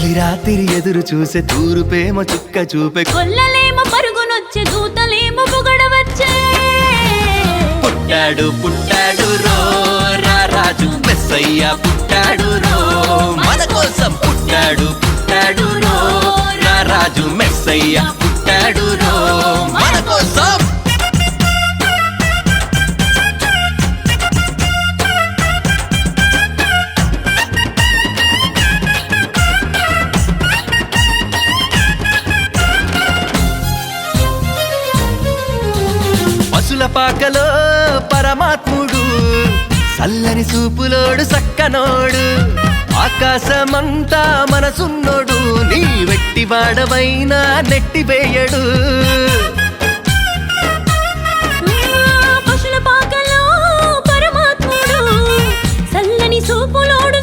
తొలి రాత్రి ఎదురు చూసే తూరుపేమో చుక్క చూపే కొల్లలేమో పరుగునొచ్చే దూతలేమో పొగడవచ్చే పుట్టాడు పుట్టాడు రో రారాజు మెస్సయ్య పుట్టాడు రో మన కోసం పుట్టాడు పుట్టాడు రో రారాజు మెస్సయ్య పుట్టాడు రో మన కోసం పశుల పాకలో పరమాత్ముడు చల్లని చూపులోడు సక్కనోడు ఆకాశమంతా మనసున్నోడు నీ వెట్టి వాడవైనా నెట్టివేయడు పశుల పాకలో పరమాత్ముడు చల్లని చూపులోడు